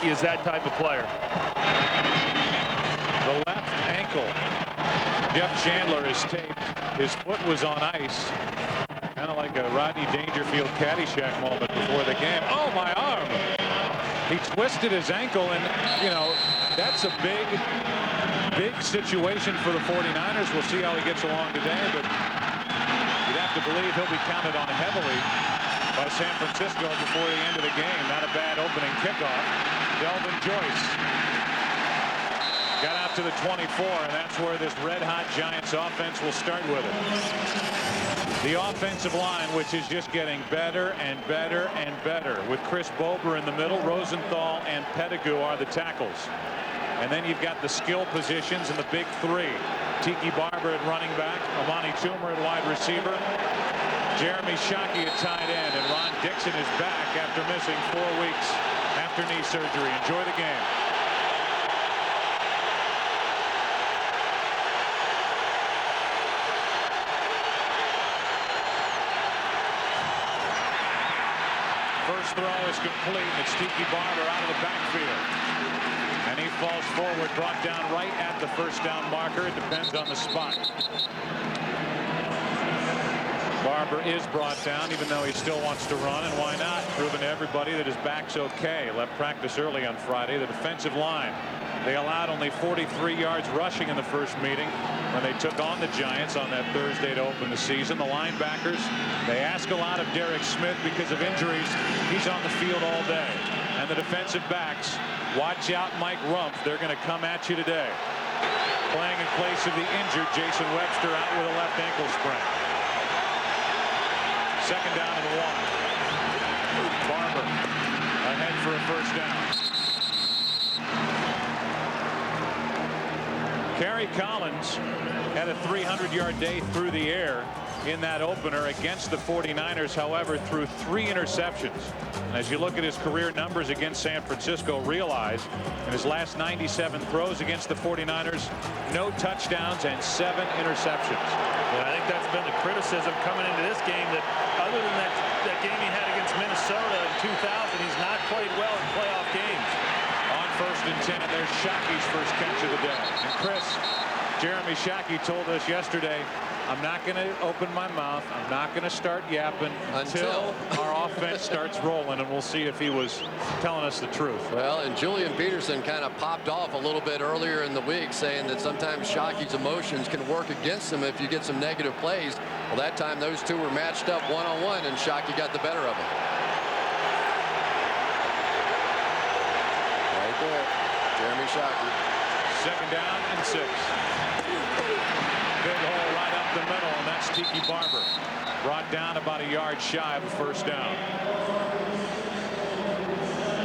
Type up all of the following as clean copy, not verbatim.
He is that type of player. The left ankle. Jeff Chandler is taped. His foot was on ice. Kind of like a Rodney Dangerfield Caddyshack moment before the game. Oh, my arm. He twisted his ankle, and, you know, that's a big situation for the 49ers. We'll see how he gets along today, but you'd have to believe he'll be counted on heavily by San Francisco before the end of the game. Not a bad opening kickoff. Delvin Joyce got out to the 24, and that's where this red-hot Giants offense will start with it. The offensive line, which is just getting better and better and better. With Chris Bober in the middle, Rosenthal and Pettigrew are the tackles. And then you've got the skill positions in the big three. Tiki Barber at running back, Amani Toomer at wide receiver, Jeremy Shockey at tight end, and Ron Dixon is back after missing 4 weeks after knee surgery. Enjoy the game. First throw is complete. It's Tiki Barber out of the backfield. And he falls forward, brought down right at the first down marker. It depends on the spot. Barber is brought down, even though he still wants to run, and why not? Proving to everybody that his back's okay. Left practice early on Friday. The defensive line, they allowed only 43 yards rushing in the first meeting when they took on the Giants on that Thursday to open the season. The linebackers, they ask a lot of Derek Smith because of injuries. He's on the field all day. And the defensive backs, watch out Mike Rumpf. They're going to come at you today. Playing in place of the injured Jason Webster out with a left ankle sprain. Second down and 1. Barber ahead for a first down. Kerry Collins had a 300-yard day through the air in that opener against the 49ers, however, threw 3 interceptions. And as you look at his career numbers against San Francisco, realize in his last 97 throws against the 49ers, no touchdowns and 7 interceptions. And I think that's been the criticism coming into this game, that other than that game he had against Minnesota in 2000, he's not played well in playoff games. On 1st and 10, there's Shockey's first catch of the day. And Chris, Jeremy Shockey told us yesterday, I'm not going to open my mouth. I'm not going to start yapping until our offense starts rolling, and we'll see if he was telling us the truth. Well, and Julian Peterson kind of popped off a little bit earlier in the week, saying that sometimes Shockey's emotions can work against him if you get some negative plays. Well, that time those two were matched up one-on-one, and Shockey got the better of him. Right there, Jeremy Shockey. Second down and 6. Big hole right up the middle, and that's Tiki Barber. Brought down about a yard shy of a first down.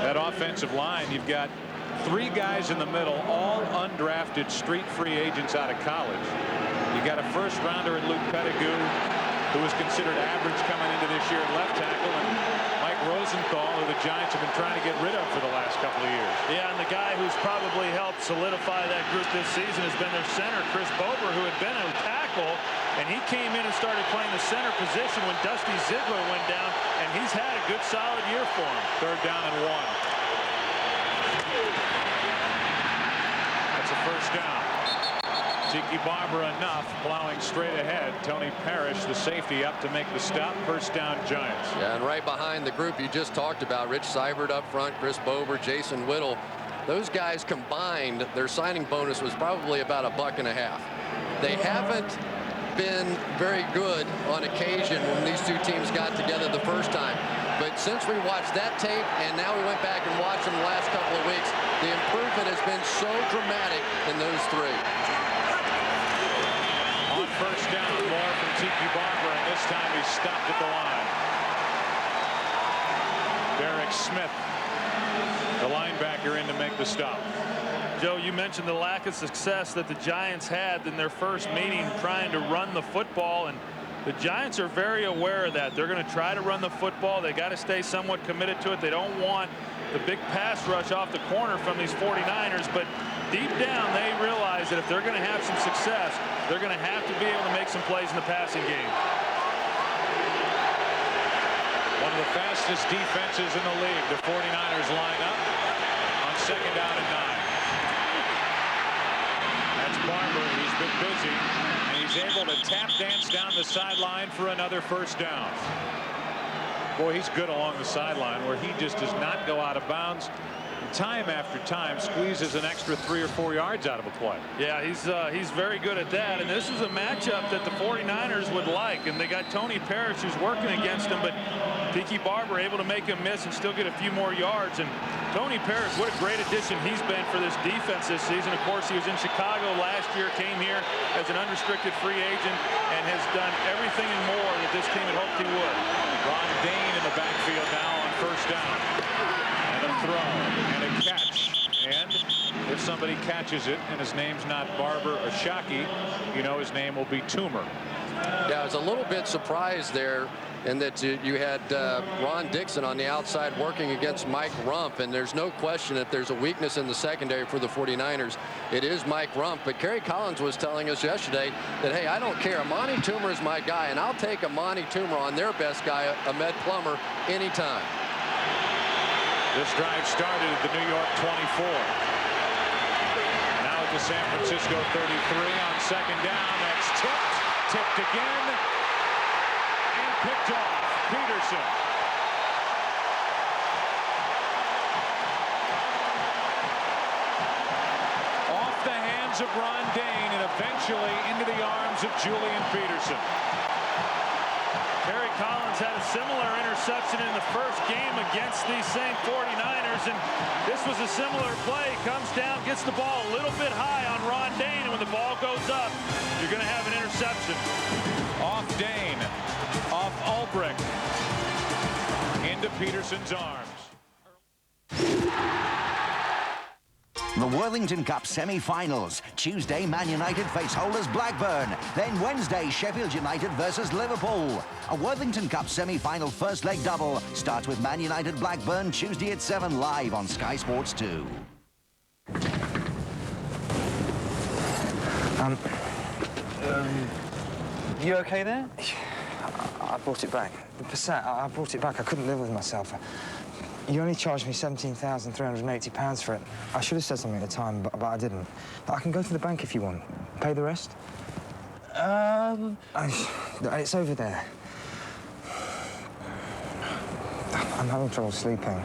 That offensive line, you've got 3 guys in the middle, all undrafted street free agents out of college. You got a first rounder in Luke Pettigrew, who was considered average coming into this year at left tackle, and Mike Rosenthal, who the Giants have been trying to get rid of for the last couple of years. Yeah, and the guy who's probably helped solidify that group this season has been their center, Chris Bober, who had been a tackle, and he came in and started playing the center position when Dusty Ziegler went down, and he's had a good solid year for him. Third down and 1. That's a first down. Tiki Barber enough, plowing straight ahead. Tony Parrish, the safety, up to make the stop. First down, Giants. Yeah, and right behind the group you just talked about, Rich Seibert up front, Chris Bober, Jason Whittle. Those guys combined, their signing bonus was probably about $1.50. They haven't been very good on occasion when these two teams got together the first time. But since we watched that tape and now we went back and watched them the last couple of weeks, the improvement has been so dramatic in those 3. On first down, more from Tiki Barber, and this time he's stopped at the line. Derek Smith, the linebacker, in to make the stop. Joe, you mentioned the lack of success that the Giants had in their first meeting trying to run the football, and the Giants are very aware of that. They're going to try to run the football. They got to stay somewhat committed to it. They don't want the big pass rush off the corner from these 49ers, but deep down they realize that if they're going to have some success, they're going to have to be able to make some plays in the passing game. One of the fastest defenses in the league. The 49ers line up on second down and 9. That's Barber. He's been busy, and he's able to tap dance down the sideline for another first down. Boy, he's good along the sideline where he just does not go out of bounds. Time after time squeezes an extra 3 or 4 yards out of a play. Yeah, he's very good at that, and this is a matchup that the 49ers would like, and they got Tony Parrish who's working against him, but Tiki Barber able to make him miss and still get a few more yards. And Tony Parrish, what a great addition he's been for this defense this season. Of course, he was in Chicago last year, came here as an unrestricted free agent, and has done everything and more that this team had hoped he would. Ron Dane in the backfield now on first down. And a throw and a catch. And if somebody catches it and his name's not Barber or Shockey, you know his name will be Toomer. Yeah, I was a little bit surprised there in that you had Ron Dixon on the outside working against Mike Rump, and there's no question that there's a weakness in the secondary for the 49ers. It is Mike Rump, but Kerry Collins was telling us yesterday that, hey, I don't care. Amani Toomer is my guy, and I'll take Amani Toomer on their best guy, Ahmed Plummer, anytime. This drive started at the New York 24. Now at the San Francisco 33 on second down. That's tipped again, and picked off. Peterson. Off the hands of Ron Dane and eventually into the arms of Julian Peterson. Kerry Collins had a similar interception in the first game against these same 49ers, and this was a similar play. Comes down, gets the ball a little bit high on Ron Dane, and when the ball goes up, you're going to have an interception. Off Dane, off Ulbrich, into Peterson's arms. The Worthington Cup semi-finals. Tuesday, Man United face holders Blackburn. Then Wednesday, Sheffield United versus Liverpool. A Worthington Cup semi-final first leg double starts with Man United Blackburn Tuesday at 7 live on Sky Sports 2. You okay there? I brought it back. The Passat, I brought it back. I couldn't live with myself. You only charged me £17,380 for it. I should have said something at the time, but I didn't. I can go to the bank if you want. Pay the rest? It's over there. I'm having trouble sleeping.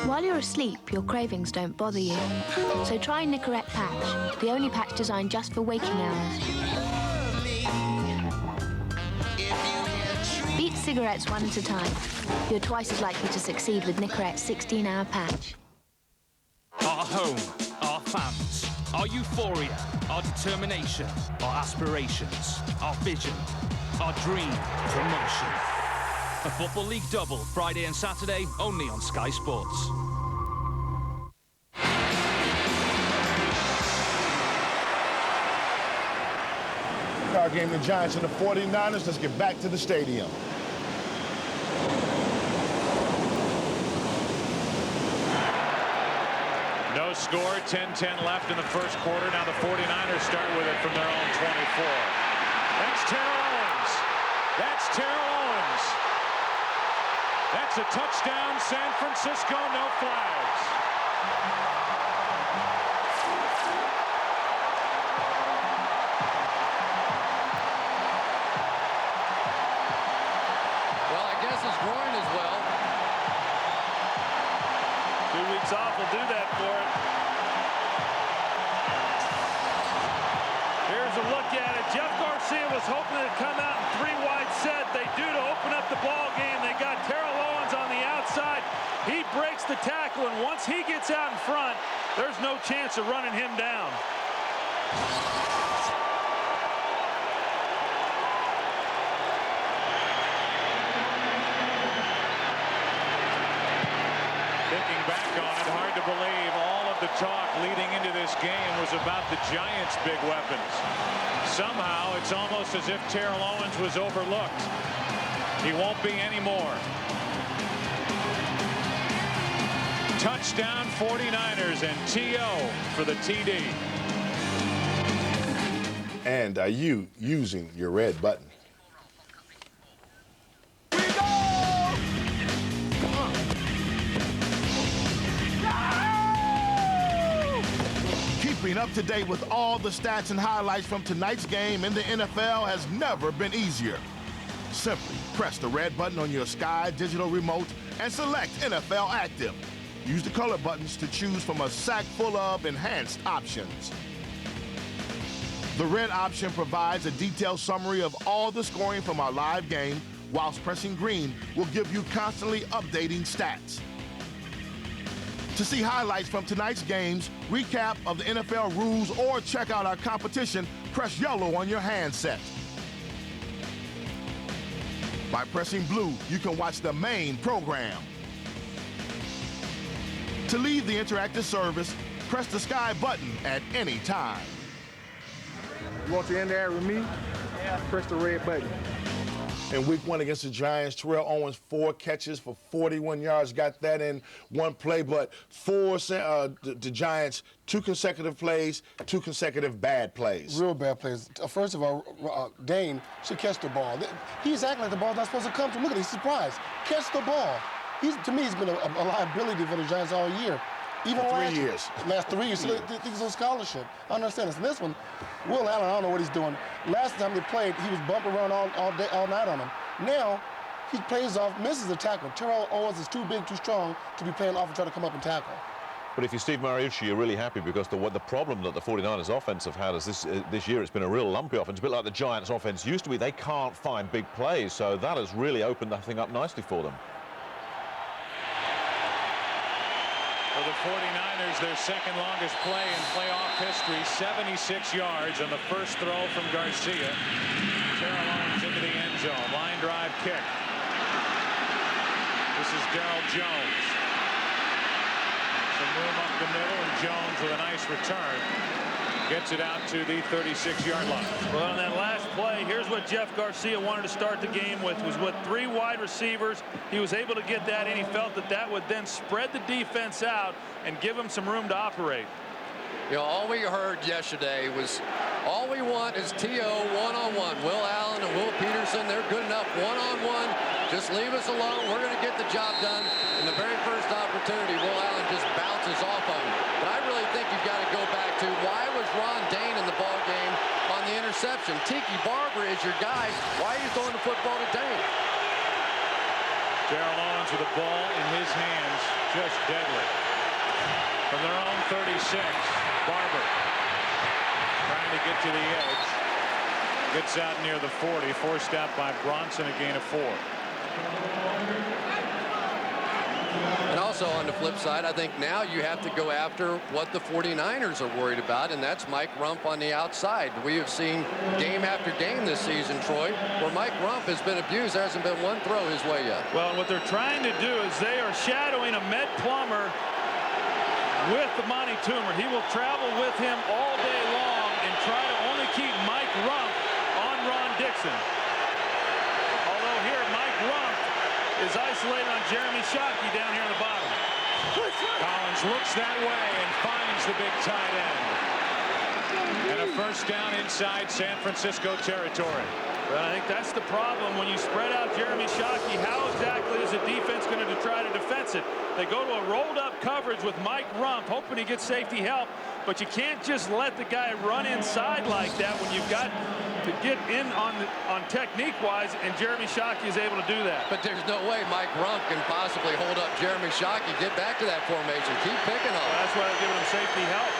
While you're asleep, your cravings don't bother you. So try Nicorette Patch, the only patch designed just for waking hours. Beat cigarettes one at a time. You're twice as likely to succeed with Nicorette's 16-hour patch. Our home, our fans, our euphoria, our determination, our aspirations, our vision, our dream, promotion. A Football League double, Friday and Saturday, only on Sky Sports. Wildcard game, the Giants and the 49ers. Let's get back to the stadium. No score, 10-10 left in the first quarter. Now the 49ers start with it from their own 24. That's Terrell Owens. That's Terrell Owens. That's a touchdown, San Francisco, no flags. Well, I guess his groin as well. 2 weeks off will do that for it. Here's a look at it. Jeff Garcia was hoping to come out in 3 wide set. They do to open up the ball game. They got Terrell Owens on the outside. He breaks the tackle, and once he gets out in front, there's no chance of running him down. Thinking back on it, hard to believe all of the talk leading into this game was about the Giants' big weapons. Somehow, it's almost as if Terrell Owens was overlooked. He won't be anymore. Touchdown 49ers and T.O. for the TD. And are you using your red button? Keeping up to date with all the stats and highlights from tonight's game in the NFL has never been easier. Simply press the red button on your Sky digital remote and select NFL Active. Use the color buttons to choose from a sack full of enhanced options. The red option provides a detailed summary of all the scoring from our live game, whilst pressing green will give you constantly updating stats. To see highlights from tonight's games, recap of the NFL rules, or check out our competition, press yellow on your handset. By pressing blue, you can watch the main program. To leave the interactive service, press the Sky button at any time. You want to end there with me? Yeah. Press the red button. In week 1 against the Giants, Terrell Owens, 4 catches for 41 yards, got that in one play, but the Giants, 2 consecutive plays, 2 consecutive bad plays. Real bad plays. First of all, Dane should catch the ball. He's acting like the ball's not supposed to come to him. Look at him, he's surprised. Catch the ball. To me, he's been a liability for the Giants all year. Even for 3 years. Last 3 years. So he's on scholarship. I understand this. This one, Will Allen, I don't know what he's doing. Last time they played, he was bumping around all night on him. Now, he plays off, misses the tackle. Terrell Owens is too big, too strong to be playing off and trying to come up and tackle. But if you're Steve Mariucci, you're really happy because the problem that the 49ers offense have had is this year it's been a real lumpy offense, a bit like the Giants offense used to be. They can't find big plays, so that has really opened that thing up nicely for them. For the 49ers, their second longest play in playoff history, 76 yards on the first throw from Garcia. Terrell Owens into the end zone. Line drive kick. This is Darrell Jones. Some room up the middle, and Jones with a nice return. Gets it out to the 36-yard line. Well, on that last play, here's what Jeff Garcia wanted to start the game with, was with 3 wide receivers. He was able to get that in. He felt that would then spread the defense out and give him some room to operate. You know, all we heard yesterday was, all we want is T.O. one-on-one. Will Allen and Will Peterson, they're good enough one-on-one. Just leave us alone. We're going to get the job done. And the very first opportunity, Will Allen just bounces off of him. But I really think you've got to go back to, why was Ron Dane in the ball game on the interception? Tiki Barber is your guy. Why are you throwing the football to Dane? Terrell Owens with the ball in his hands, just deadly. From their own 36, Barber trying to get to the edge. Gets out near the 40, forced out by Bronson, a gain of 4. And also on the flip side, I think now you have to go after what the 49ers are worried about, and that's Mike Rumph on the outside. We have seen game after game this season, Troy, where Mike Rumph has been abused. There hasn't been one throw his way yet. Well, what they're trying to do is they are shadowing Ahmed Plummer with Monty Toomer. He will travel with him all day long and try to only keep Mike Rumph on Ron Dixon. Although here, Mike Rumph is isolated on Jeremy Shockey down here on the bottom. Collins looks that way and finds the big tight end. And a first down inside San Francisco territory. Well, I think that's the problem. When you spread out Jeremy Shockey, how exactly is the defense going to try to defense it? They go to a rolled-up coverage with Mike Rumph, hoping he gets safety help, but you can't just let the guy run inside like that when you've got to get in on technique-wise, and Jeremy Shockey is able to do that. But there's no way Mike Rumph can possibly hold up Jeremy Shockey. Get back to that formation. Keep picking on him. Well, that's why they're giving him safety help.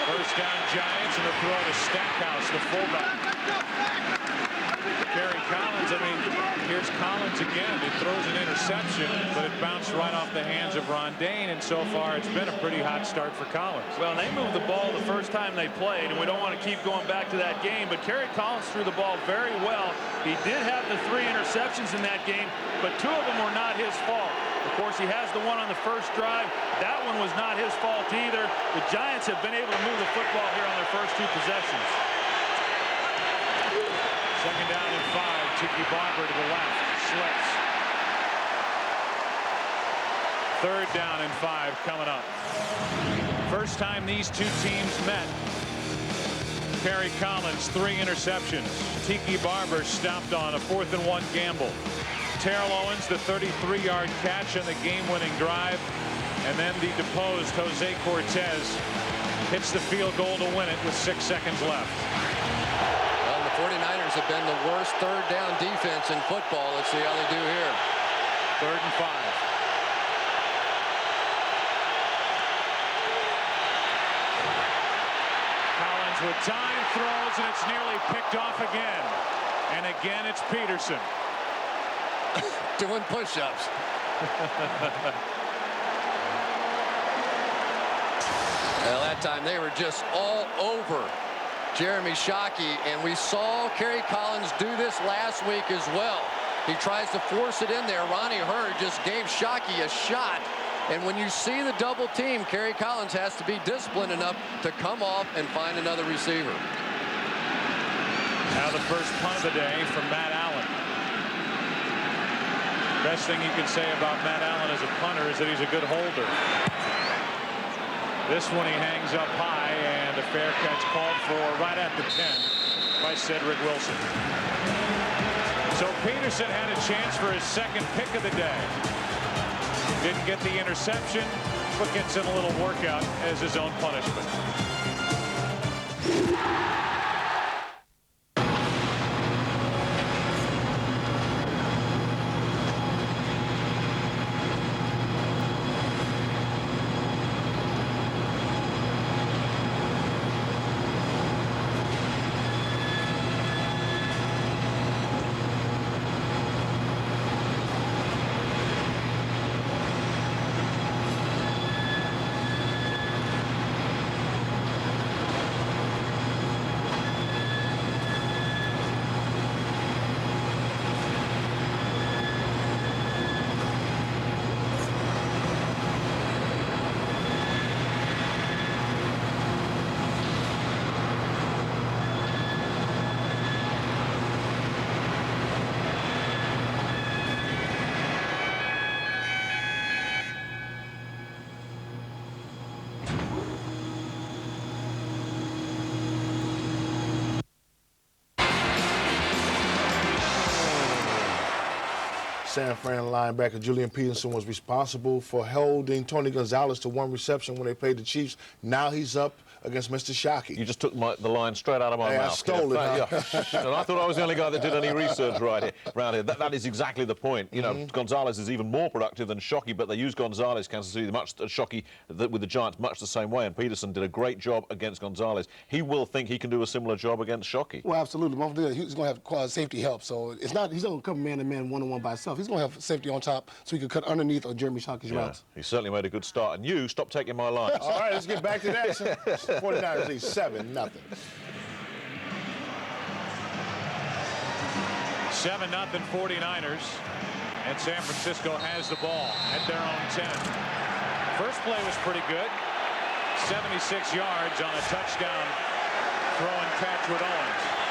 First down Giants, and a throw to Stackhouse, the fullback. Kerry Collins, I mean, here's Collins again. He throws an interception, but it bounced right off the hands of Ron Dane, and so far it's been a pretty hot start for Collins. Well, they moved the ball the first time they played, and we don't want to keep going back to that game, but Kerry Collins threw the ball very well. He did have the 3 interceptions in that game, but 2 of them were not his fault. Of course, he has the one on the first drive. That one was not his fault either. The Giants have been able to move the football here on their first 2 possessions. Second down and 5. Tiki Barber to the left. Slips. 3rd down and 5 coming up. First time these two teams met. Kerry Collins, 3 interceptions. Tiki Barber stopped on a 4th and 1 gamble. Terrell Owens, the 33-yard catch on the game-winning drive. And then the deposed Jose Cortez hits the field goal to win it with 6 seconds left. Well, the 49ers have been the worst 3rd down defense in football. Let's see how they do here. 3rd and 5. Collins with time, throws, and it's nearly picked off again. And again, it's Peterson. Doing push-ups. Well, that time they were just all over Jeremy Shockey, and we saw Kerry Collins do this last week as well. He tries to force it in there. Ronnie Hurd just gave Shockey a shot. And when you see the double team, Kerry Collins has to be disciplined enough to come off and find another receiver. Now the first punt of the day from Matt Allen. Best thing you can say about Matt Allen as a punter is that he's a good holder. This one he hangs up high, and a fair catch called for right at the 10 by Cedric Wilson. So Peterson had a chance for his 2nd pick of the day. Didn't get the interception, but gets in a little workout as his own punishment. San Fran linebacker Julian Peterson was responsible for holding Tony Gonzalez to 1 reception when they played the Chiefs. Now he's up against Mr. Shockey. You just took the line straight out of my mouth. I stole it. And I thought I was the only guy that did any research around here. That is exactly the point. You know, Gonzalez is even more productive than Shockey, but they use Gonzalez, Kansas City, Shockey with the Giants much the same way, and Peterson did a great job against Gonzalez. He will think he can do a similar job against Shockey. Well, absolutely. He's going to have safety help, so it's not. He's not going to come man-to-man, one-on-one by himself. He's going to have safety on top, so he can cut underneath of Jeremy Shockey's routes. He certainly made a good start. And you, stop taking my lines. All right, let's get back to that. 49ers lead 7-0. 7-0 49ers, and San Francisco has the ball at their own 10. First play was pretty good. 76 yards on a touchdown throw and catch with Owens.